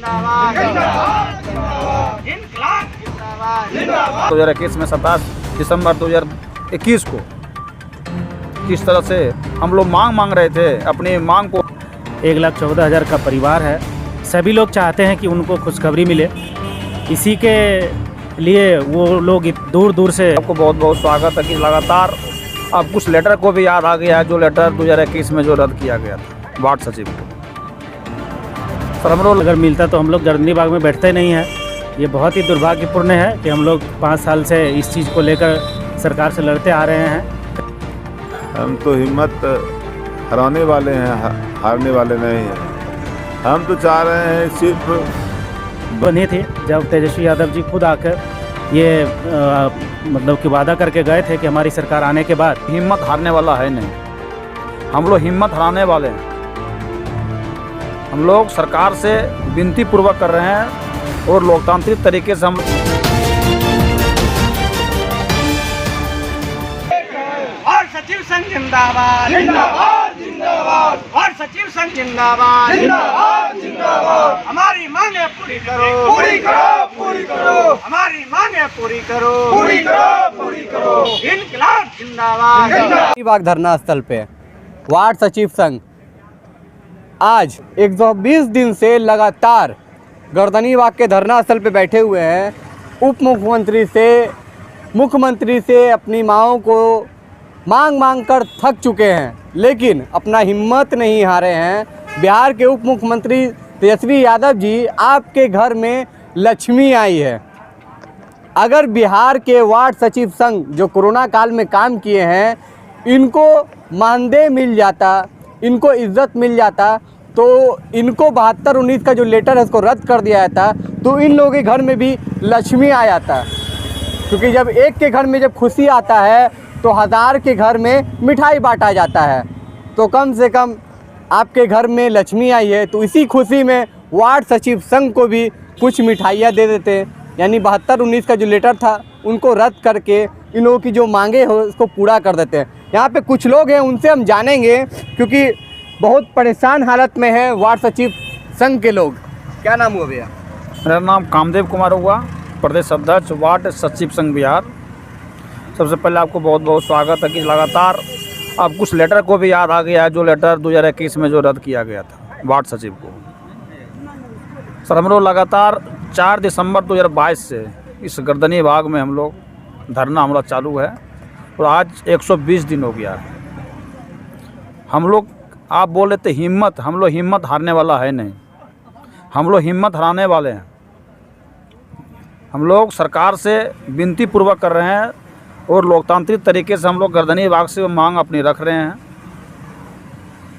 2021 में 27 दिसंबर 2021 को किस तरह से हम लोग मांग रहे थे अपनी मांग को। 1,14,000 का परिवार है। सभी लोग चाहते हैं कि उनको खुशखबरी मिले, इसी के लिए वो लोग दूर दूर से। आपको बहुत बहुत स्वागत है कि लगातार अब कुछ लेटर को भी याद आ गया है, जो लेटर 2021 में जो रद्द किया गया था वार्ड सचिव को। सर हम लोग अगर मिलता तो हम लोग गर्दनी बाग में बैठते नहीं हैं। ये बहुत ही दुर्भाग्यपूर्ण है कि हम लोग 5 साल से इस चीज़ को लेकर सरकार से लड़ते आ रहे हैं। हम तो हिम्मत हराने वाले हैं, हारने वाले नहीं हैं। हम तो चाह रहे हैं सिर्फ बने थे जब तेजस्वी यादव जी खुद आकर ये मतलब कि वादा करके गए थे कि हमारी सरकार आने के बाद। हिम्मत हारने वाला है नहीं, हम लोग हिम्मत हराने वाले हैं। हम लोग सरकार से विनती पूर्वक कर रहे हैं और लोकतांत्रिक तरीके से हम और सचिव संघ जिंदाबाद जिंदाबाद जिंदाबाद और सचिव संघ जिंदाबाद जिंदाबाद जिंदाबाद। हमारी मांगे पूरी करो पूरी करो पूरी करो, हमारी मांगे पूरी करो पूरी करो पूरी करो। इनकलाब जिंदाबाद। बाग धरना स्थल पे वार्ड सचिव संघ आज 120 दिन से लगातार गर्दनी बाग के धरना स्थल पे बैठे हुए हैं। उप मुख्यमंत्री से मुख्यमंत्री से अपनी मांगों को मांग कर थक चुके हैं, लेकिन अपना हिम्मत नहीं हारे हैं। बिहार के उप मुख्यमंत्री तेजस्वी यादव जी, आपके घर में लक्ष्मी आई है। अगर बिहार के वार्ड सचिव संघ जो कोरोना काल में काम किए हैं, इनको मानदेय मिल जाता, इनको इज्जत मिल जाता, तो इनको 72-19 का जो लेटर है उसको रद्द कर दिया जाता, तो इन लोगों के घर में भी लक्ष्मी आ जाता। क्योंकि जब एक के घर में जब खुशी आता है तो 1000 के घर में मिठाई बांटा जाता है। तो कम से कम आपके घर में लक्ष्मी आई है, तो इसी खुशी में वार्ड सचिव संघ को भी कुछ मिठाइयाँ दे देते। यानी 72-19 का जो लेटर था उनको रद्द करके इन लोगों की जो मांगे हो उसको पूरा कर देते हैं। यहाँ पे कुछ लोग हैं, उनसे हम जानेंगे, क्योंकि बहुत परेशान हालत में है वार्ड सचिव संघ के लोग। क्या नाम हुआ भैया? मेरा नाम कामदेव कुमार हुआ, प्रदेश अध्यक्ष वार्ड सचिव संघ बिहार। सबसे पहले आपको बहुत बहुत स्वागत है कि लगातार अब कुछ लेटर को भी याद आ गया है, जो लेटर 2021 में जो रद्द किया गया था वार्ड सचिव को। सर हम लोग लगातार 4 दिसंबर 2022 से इस गर्दनी बाग में हम लोग धरना हमारा चालू है और आज 120 दिन हो गया है। हम लोग, आप बोल रहे थे हिम्मत, हम लोग हिम्मत हारने वाला है नहीं, हम लोग हिम्मत हराने वाले हैं। हम लोग सरकार से विनती पूर्वक कर रहे हैं और लोकतांत्रिक तरीके से हम लोग गर्दनी बाग से मांग अपनी रख रहे हैं।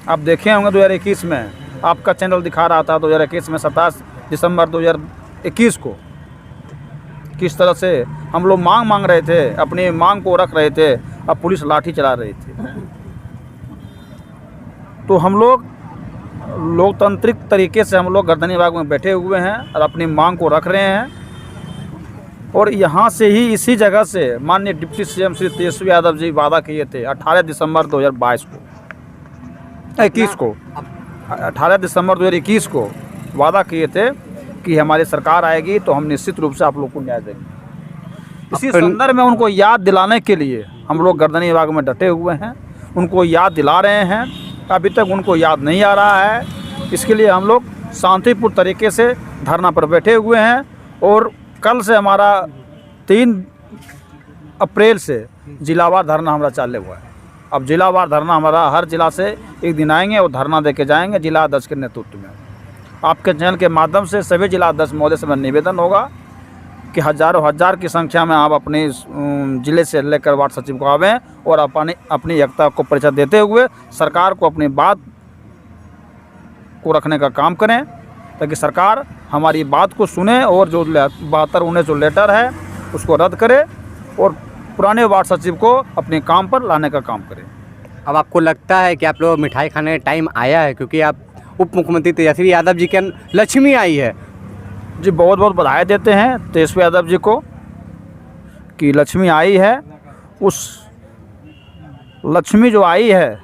आप देखे होंगे 2021 में आपका चैनल दिखा रहा था 2021 में 27 दिसंबर 2021 को किस तरह से हम लोग मांग रहे थे, अपनी मांग को रख रहे थे, अब पुलिस लाठी चला रही थी। तो हम लोग लोकतांत्रिक तरीके से हम लोग गर्दनी बाग में बैठे हुए हैं और अपनी मांग को रख रहे हैं। और यहाँ से ही इसी जगह से माननीय डिप्टी सीएम श्री तेजस्वी यादव जी वादा किए थे 18 दिसंबर 2022 को 21 को 18 दिसंबर 2021 को वादा किए थे कि हमारी सरकार आएगी तो हम निश्चित रूप से आप लोग को न्याय देंगे। इसी संदर्भ में उनको याद दिलाने के लिए हम लोग गर्दनी बाग में डटे हुए हैं, उनको याद दिला रहे हैं। अभी तक उनको याद नहीं आ रहा है, इसके लिए हम लोग शांतिपूर्ण तरीके से धरना पर बैठे हुए हैं। और कल से हमारा 3 अप्रैल से जिलावार धरना हमारा चालू हुआ है। अब जिलावार धरना हमारा हर जिला से एक दिन आएंगे और धरना दे के जाएंगे जिला अध्यक्ष के नेतृत्व में। आपके चैनल के माध्यम से सभी जिला अध्यक्ष महोदय से मेरा निवेदन होगा कि हज़ार की संख्या में आप अपने ज़िले से लेकर वार्ड सचिव को आवें और अपनी एकता को परिचय देते हुए सरकार को अपनी बात को रखने का काम करें, ताकि सरकार हमारी बात को सुने और जो 72-19 जो लेटर है उसको रद्द करे और पुराने वार्ड सचिव को अपने काम पर लाने का काम करें। अब आपको लगता है कि आप लोग मिठाई खाने का टाइम आया है, क्योंकि आप उप मुख्यमंत्री तेजस्वी यादव जी के लक्ष्मी आई है? जी बहुत बहुत बधाई देते हैं तेजस्वी यादव जी को कि लक्ष्मी आई है। उस लक्ष्मी जो आई है,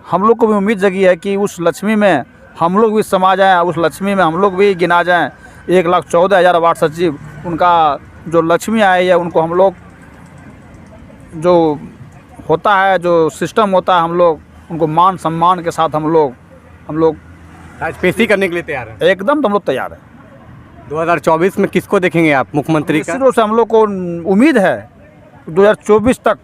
हम लोग को भी उम्मीद जगी है कि उस लक्ष्मी में हम लोग भी समा जाएं, उस लक्ष्मी में हम लोग भी गिना जाएं। 1,14,000 वार्ड सचिव, उनका जो लक्ष्मी आई है उनको हम लोग जो होता है, जो सिस्टम होता है, हम लोग उनको मान सम्मान के साथ हम लोग आज पेशी करने के लिए तैयार हैं। एकदम तो हम लोग तैयार हैं। 2024 में किसको देखेंगे आप मुख्यमंत्री का? निश्चित रूप से हम लोग को उम्मीद है 2024 तक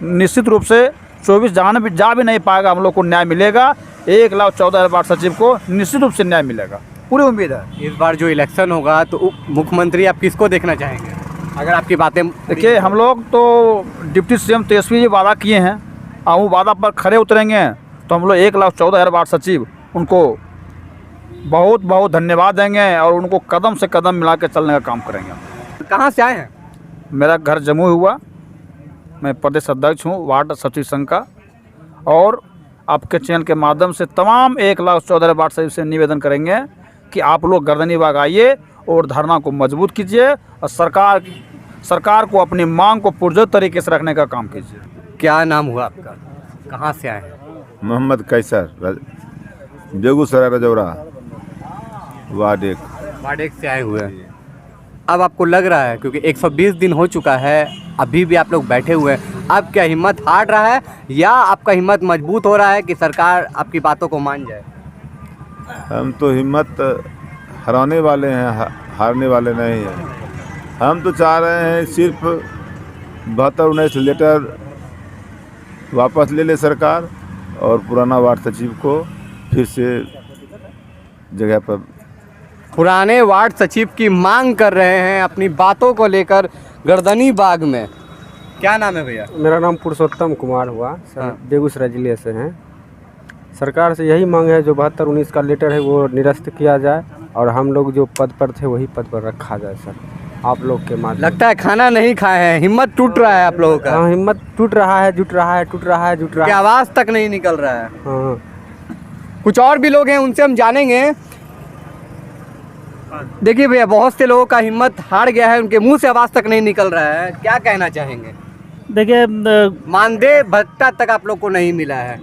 निश्चित रूप से 24 जा भी नहीं पाएगा, हम लोग को न्याय मिलेगा। 1,14,000 वार्ड सचिव को निश्चित रूप से न्याय मिलेगा, पूरी उम्मीद है। इस बार जो इलेक्शन होगा तो उप मुख्यमंत्री आप किसको देखना चाहेंगे? अगर आपकी बातें देखिए, हम लोग तो डिप्टी सीएम तेजस्वी जी वादा किए हैं और वो वादा पर खरे उतरेंगे, तो हम लोग 1,14,000 वार्ड सचिव उनको बहुत बहुत धन्यवाद देंगे और उनको कदम से कदम मिला के चलने का काम करेंगे। कहाँ से आए हैं? मेरा घर जमुई हुआ, मैं प्रदेश अध्यक्ष हूँ वार्ड सचिव संघ का, और आपके चैनल के माध्यम से तमाम 1,14,000 वार्ड सचिव से निवेदन करेंगे कि आप लोग गर्दनी बाग आइए और धरना को मजबूत कीजिए और सरकार को अपनी मांग को पुरजोर तरीके से रखने का काम कीजिए। क्या नाम हुआ आपका? कहाँ से आए हैं? मोहम्मद कैसर, बेगूसराय रजौरा, वार्ड 1 से आए हुए हैं। अब आपको लग रहा है, क्योंकि 120 दिन हो चुका है, अभी भी आप लोग बैठे हुए हैं, अब क्या हिम्मत हार रहा है या आपका हिम्मत मजबूत हो रहा है कि सरकार आपकी बातों को मान जाए? हम तो हिम्मत हराने वाले हैं, हारने वाले नहीं हैं। हम तो चाह रहे हैं सिर्फ 72-19 लेटर वापस ले ले सरकार और पुराना वार्ड सचिव को फिर से जगह पर। पुराने वार्ड सचिव की मांग कर रहे हैं अपनी बातों को लेकर गर्दनी बाग में। क्या नाम है भैया? मेरा नाम पुरुषोत्तम कुमार हुआ सर, हाँ। बेगूसराय जिले से हैं। सरकार से यही मांग है, जो 72-19 का लेटर है वो निरस्त किया जाए और हम लोग जो पद पर थे वही पद पर रखा जाए सर, आप लोग के माध्यम। लगता है खाना नहीं खाए हैं, हिम्मत टूट रहा है आप लोगों का। हाँ, हिम्मत टूट रहा है, जुट रहा है, टूट रहा है, जुट रहा कि है। आवाज़ तक नहीं निकल रहा है। हाँ, कुछ और भी लोग हैं, उनसे हम जानेंगे। देखिए भैया, बहुत से लोगों का हिम्मत हार गया है, उनके मुंह से आवाज़ तक नहीं निकल रहा है। क्या कहना चाहेंगे? देखिए, मानदेय भत्ता तक आप लोग को नहीं मिला है।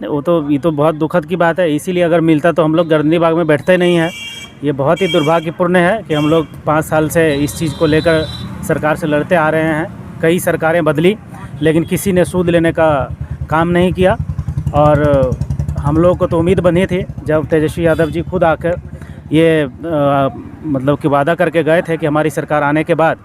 वो तो ये तो बहुत दुखद की बात है, इसीलिए अगर मिलता तो हम लोग गर्दनी बाग में बैठते नहीं हैं। ये बहुत ही दुर्भाग्यपूर्ण है कि हम लोग 5 साल से इस चीज़ को लेकर सरकार से लड़ते आ रहे हैं। कई सरकारें बदली, लेकिन किसी ने सूद लेने का काम नहीं किया। और हम लोग को तो उम्मीद बनी थी, जब तेजस्वी यादव जी खुद आकर ये मतलब कि वादा करके गए थे कि हमारी सरकार आने के बाद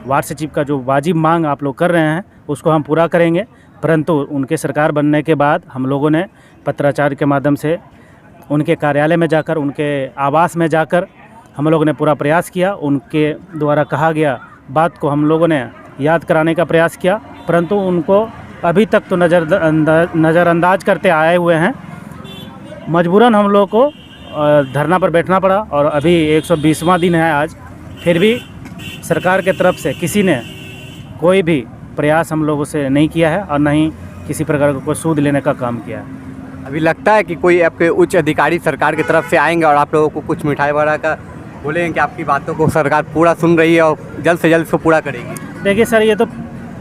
वार्ड सचिव का जो वाजिब मांग आप लोग कर रहे हैं उसको हम पूरा करेंगे। परंतु उनके सरकार बनने के बाद हम लोगों ने पत्राचार के माध्यम से उनके कार्यालय में जाकर, उनके आवास में जाकर हम लोगों ने पूरा प्रयास किया। उनके द्वारा कहा गया बात को हम लोगों ने याद कराने का प्रयास किया, परंतु उनको अभी तक तो नज़रअंदाज करते आए हुए हैं। मजबूरन हम लोग को धरना पर बैठना पड़ा और अभी 120वां दिन है आज, फिर भी सरकार के तरफ से किसी ने कोई भी प्रयास हम लोगों से नहीं किया है और न ही किसी प्रकार का कोई सूद लेने का काम किया है। अभी लगता है कि कोई आपके उच्च अधिकारी सरकार की तरफ से आएंगे और आप लोगों को कुछ मिठाई वगैरह का बोलेंगे कि आपकी बातों को सरकार पूरा सुन रही है और जल्द से जल्द इसको पूरा करेगी? देखिए सर, ये तो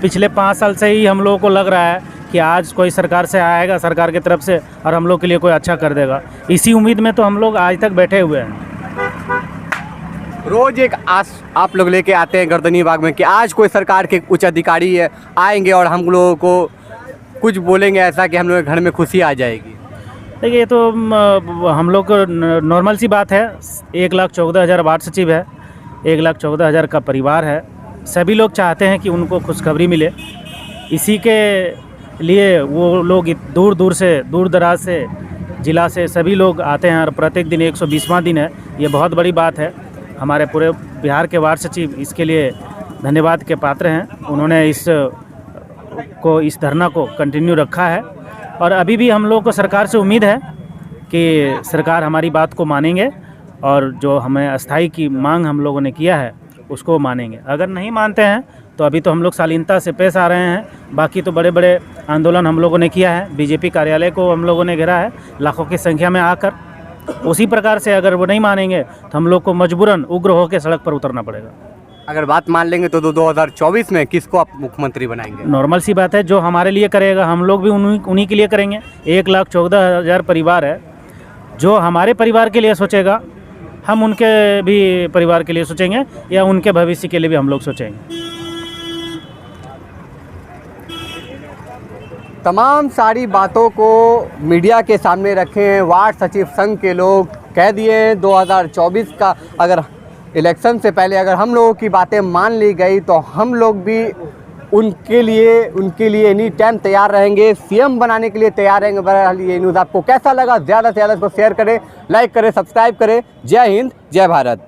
पिछले 5 साल से ही हम लोगों को लग रहा है कि आज कोई सरकार से आएगा, सरकार की तरफ से, और हम लोग के लिए कोई अच्छा कर देगा। इसी उम्मीद में तो हम लोग आज तक बैठे हुए हैं। रोज एक आस आप लोग लेके आते हैं गर्दनी बाग में कि आज कोई सरकार के उच्च अधिकारी है आएंगे और हम लोगों को कुछ बोलेंगे ऐसा कि हम लोग के घर में खुशी आ जाएगी। देखिए, ये तो हम लोग को नॉर्मल सी बात है। 1,14,000 वार्ड सचिव है, 1,14,000 का परिवार है। सभी लोग चाहते हैं कि उनको खुशखबरी मिले। इसी के लिए वो लोग दूर दूर से, दूर दराज से, ज़िला से सभी लोग आते हैं और प्रत्येक दिन 120वां दिन है। ये बहुत बड़ी बात है। हमारे पूरे बिहार के वार्ड सचिव इसके लिए धन्यवाद के पात्र हैं। उन्होंने इस धरना को कंटिन्यू रखा है और अभी भी हम लोग को सरकार से उम्मीद है कि सरकार हमारी बात को मानेंगे और जो हमें अस्थाई की मांग हम लोगों ने किया है उसको मानेंगे। अगर नहीं मानते हैं तो अभी तो हम लोग शालीनता से पेश आ रहे हैं। बाकी तो बड़े बड़े आंदोलन हम लोगों ने किया है, बीजेपी कार्यालय को हम लोगों ने घेरा है लाखों की संख्या में आकर। उसी प्रकार से अगर वो नहीं मानेंगे तो हम लोग को मजबूरन उग्र होकर सड़क पर उतरना पड़ेगा। अगर बात मान लेंगे तो 2024 में किसको आप मुख्यमंत्री बनाएंगे? नॉर्मल सी बात है, जो हमारे लिए करेगा हम लोग भी उन्हीं के लिए करेंगे। 1,14,000 परिवार है, जो हमारे परिवार के लिए सोचेगा हम उनके भी परिवार के लिए सोचेंगे या उनके भविष्य के लिए भी हम लोग सोचेंगे। तमाम सारी बातों को मीडिया के सामने रखे हैं वार्ड सचिव संघ के लोग। कह दिए हैं 2024 का अगर इलेक्शन से पहले अगर हम लोगों की बातें मान ली गई तो हम लोग भी उनके लिए एनी टाइम तैयार रहेंगे, सीएम बनाने के लिए तैयार रहेंगे। बहरहाल ये न्यूज़ आपको कैसा लगा, ज़्यादा से ज़्यादा इसको शेयर करें, लाइक करें, सब्सक्राइब करें। जय हिंद, जय भारत।